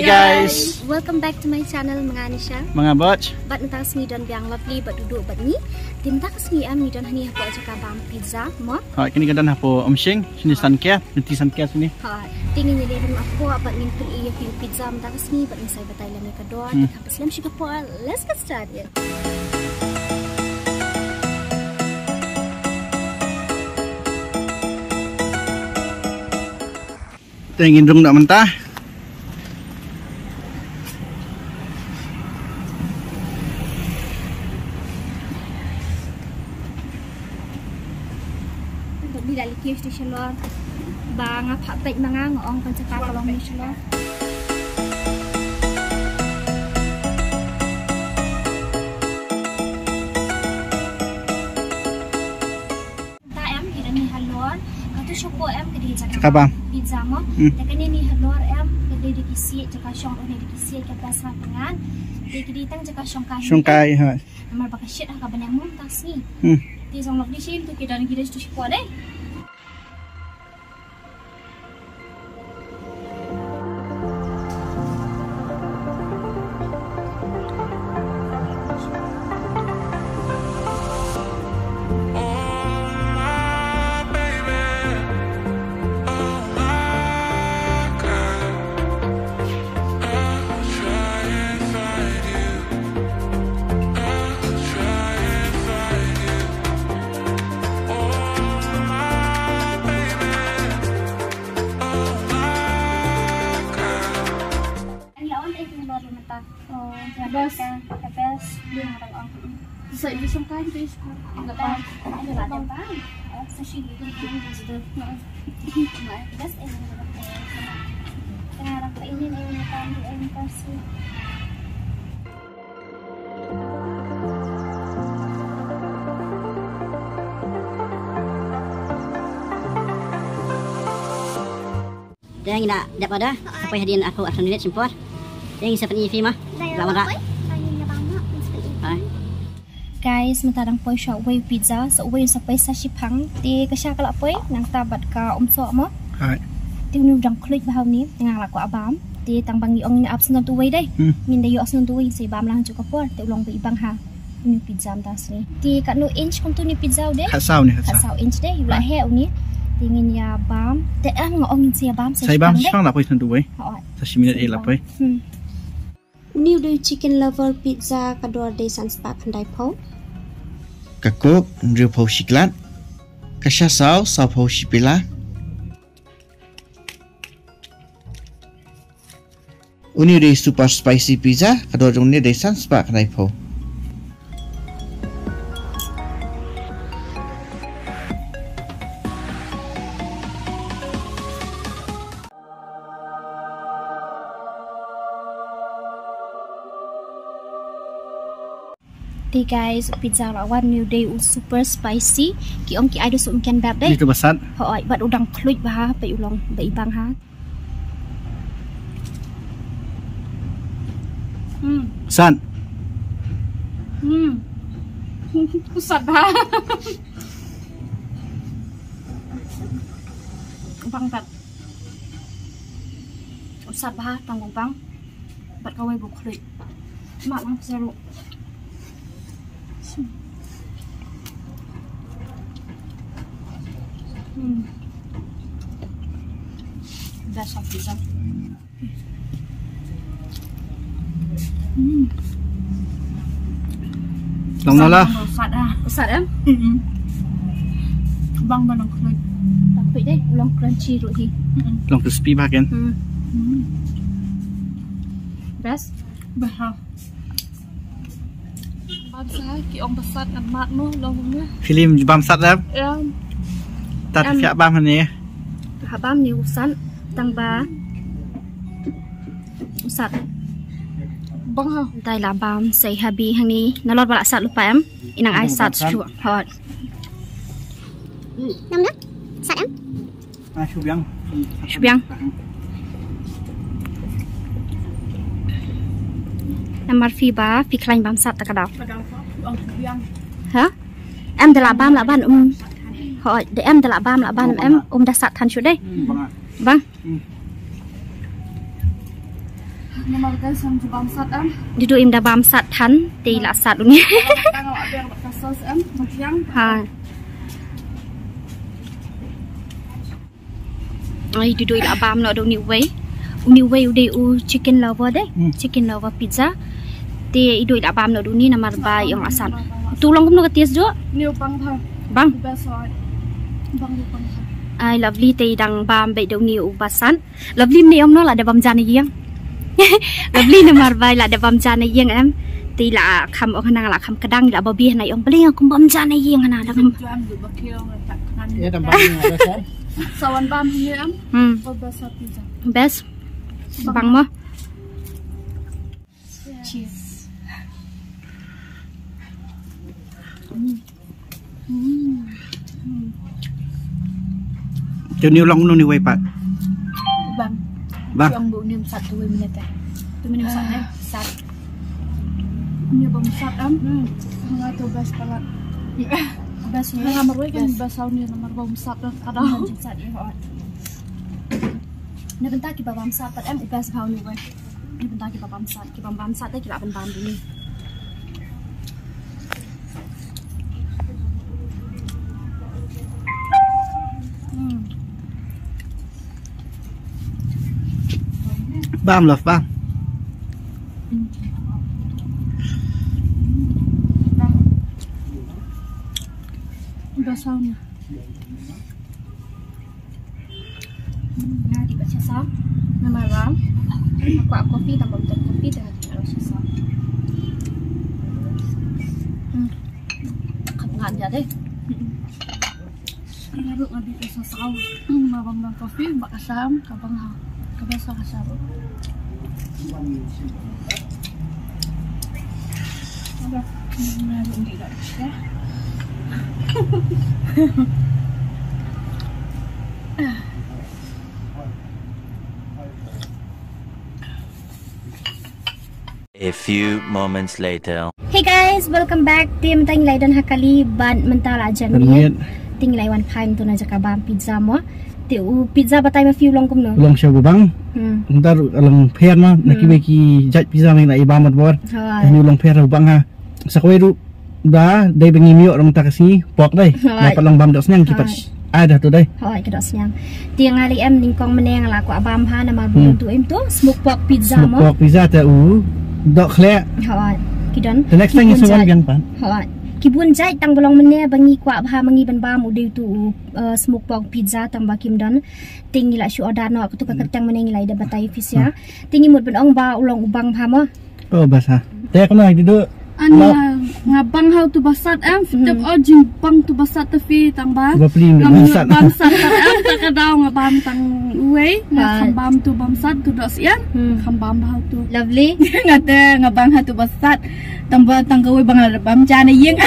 guys, welcome back to my channel Mga Anisha. Mga Botch. Bat mentang seni dan biang lovely bat duduk bat ni. Tim tak seni am ni dan hani hapo aja bang pizza mo. Ha, kini kadan hapo omshing sini sankia, nanti sankia sini. Ha, tingin ni dia aku bat min pun iya pizza mentang seni bat ni saya batai lam ni kedua. Kita paslam juga po. Let's get started. Tengin dong nak mentah. Di dalam kios di shalor, bang apa pek mangang ong pencakar kalau di shalor. Tak em di dalam halor, kata syukur em kedai cakap pizza mo. Tapi ni halor em kedai di kisi cakap syong ni di kisi kita sangat di kedai tang cakap syongkai. Syongkai ha. Amar pakai shit agak banyak muntah sih. Di song di sini tu kita ni kita syukur deh. Best dia orang saya bisa kan guys enggak tahu ada apa sashimi itu gitu best ini sekarang ini yang kasih dan nak dapat dah sampai hadiah aku akan lihat simpor yang seperti ini mah lama tak guys mentarang poi shop way pizza so way sampai sashipang di kesya kalak poi nang tabat ka sok mo hai ti nu dang klik bahau ni ngang la ko abam ti tang bang ni ong ni absen tu way dai min dai yo absen tu way si bam lang chu ka por te long bi bang ha ni pizza tas ni ti kat nu inch kon tu ni pizza de hasau ni hasau inch de yu la he ni tingin ya bam te ang ong si bam sai bam sang la poi tu way sashimi ni la poi New Day Chicken Lover Pizza kador day Sunspark handai po. Kakuk nri po shiklat. Kasha sao po shipila. New Day Super Spicy Pizza kador New Day Sunspark handai po. Hey guys, pizza lawan New Day super spicy. Ki ong ki ai do sum ken bab deh. Itu besar. Hoi, bat udang kluit bah pe ulong be bang ha. San. Pusat bah. Bang bat. Pusat bah tanggung bang. Bat kawai bu kluit. Mak lang seru. Best of pizza. Long lah. Usat em. Bang banang kulit. Tapi deh, long crunchy roti. Long crispy bagian. Best. Bah. Bam saya ki ong besar ngan mak no longnya. Film bam sat dah. Ya. Tat siap bam ni. Habam ni usan tang ba. Usat. Bang ha. Dai la bam sei habi hang ni nalot bala sat lupa em. Inang ai sat chu hot. Nam nak? Sat em? Syubiang. Syubiang. Namar fi ba fi klain bam sat ta kadau. Hả? Em đã bam là ban hỏi để em đã bam là ban em đã sat than chút đây. Vâng. Nama guys yang jubam sat Duduk im dah bamsat tan ti la sat dunia. Tengok apa yang kasus macam. Ha. Ai duduk la bam lo do ni way. Uni way udah chicken lover deh. Chicken lover pizza. Ti duduk la bam lo do ni nama bai yang asal. Tulong kum no katis jo. Ni bang tha. Bang. Besar. Bang bang. Ai lovely ti dang bam bai do ni ubasan. Lovely ni om no la da bam jan yang. Lovely nomor bay lah ada bam jana yang em ti lah kam ok nang lah kam kadang lah babi na yung paling aku bam jana yang na dah kam Ya tambah ni ada kan. Sawan bam ni em. Besar pizza. Best bang mo. Cheers. Jauh ni ulang ni way pak. Bang. Bang. Yang bu ni 1 minit eh. 2 minit sat. Ni bang sat Nga tu best palat. Best ni nomor kan best sound ni nomor bang sat ada. Sat ya hot. Na bentar kita bam sat pat em best how ni way. Ni bentar kita bam sat dah kita bam dulu. Bam love bam. Udah sound. Nah dibaca sam. Nama ram. Aku kopi tambah bentar kopi dah harus sam. Ngan aja deh. Ngaru ngabi ke sasaw. Mabang kopi mbak asam kabang ha. Kabasa kasar. Ada ngaru ngi dah ya. A few moments later. Hey guys, welcome back. Tim tang lai dan hakali ban mentala ajan ni. Ting lai wan paim tu na jaka bam pizza mo. Tiu pizza batai ma few long kum no. Long siya bang. Ntar alang pair ma nakibeki jat pizza mai na ibamat bor. Ni long pair bang ha. Sakwe ru da dai bengi mio orang tak kasi pok dai. Dapat lang bam dos nyang kipat. Ada tu dai. Hoi ke dos nyang. Tiang ali em ningkong meneng la ko abam ha na ma tu em tu smoke pork pizza mo. Smoke pork pizza ta dok khle. Hoi. Kidon. The next thing is one yang pan. Hoi. Kibun jai tang bolong mene bangi kwa bha mangi ban bam ude tu smoke pork pizza tambah kim don tingi la shu order no aku tu ka ketang mene ngilai da batai fish ya tingi mut ban ong ba ulong ubang bha mo oh basa tek na dido Anya ngabang how tu basat fitap ojin bang tu basat tefi tambah bapli basat basat tak kadau ngabam tang uwe ngabam tu bamsat tu dos ya ngabam how tu lovely ngate ngabang how tu basat tambah tanggawe bang la bam jana yeng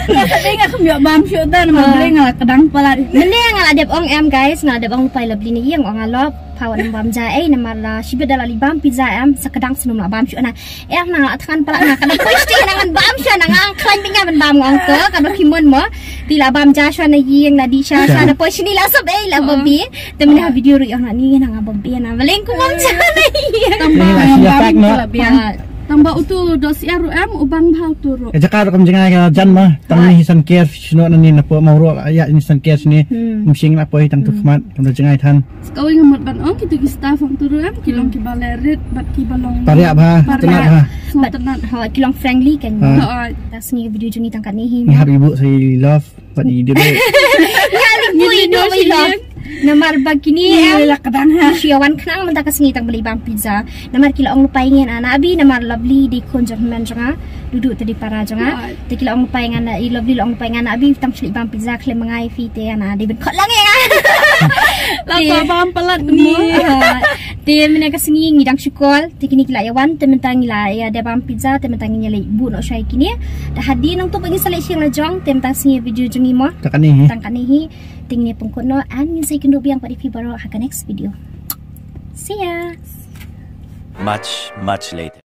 ngate ngak bam syutan mabling ngala kadang palat mene ngala dep ong em guys ngala dep ong lupai lovely ni yeng ong alop pawan bam jae namala shibeda la libam pizza em sakadang senum la bam syuna em nang atkan pala nak kada pasti nangan bam syuna nang klan pinga ban bam ngong ke kada kimon mo tila bam ja syuna yeng na di syana na poi sini la sob la babi temena video ri ong ni nang babi na baleng ku bam jana tambah bam tambah utu dos yaru ubang bau turu. Jakar kam jangai ka jan ma tang ni hisan care sino nani na po mauro ya hisan care sini msing na po hitang tukmat kam jangai tan. Kau ngamut ban ong kitu ki staff ang turu kilong ki balerit bat ki balong. Pariak ba tenat ba. Tenat ha kilong friendly kan. Ha tas ni video juni tangkat ni ni hari ibu saya love bat di dia. Ibu love. Namar bagini la kadang ha siawan knang menta kasingi tang beli bang pizza namar kila ong lupai ngen ana abi namar lovely di konjak men janga duduk tadi para janga te kila ong lupai ngan i lovely ong lupai ngan abi tam sli bang pizza kle mengai fi te ana di ben khot lang ya la bam palat ni te mena kasingi ngidang syukol te kini kila yawan te menta ngila ya de bang pizza te menta ngile bu no syai kini da hadi nang tu bagi salai siang la jong te menta singi video jongi mo tangkan ni tingni pengkono and music kendo biang pada fi baru akan next video. See ya. Much later.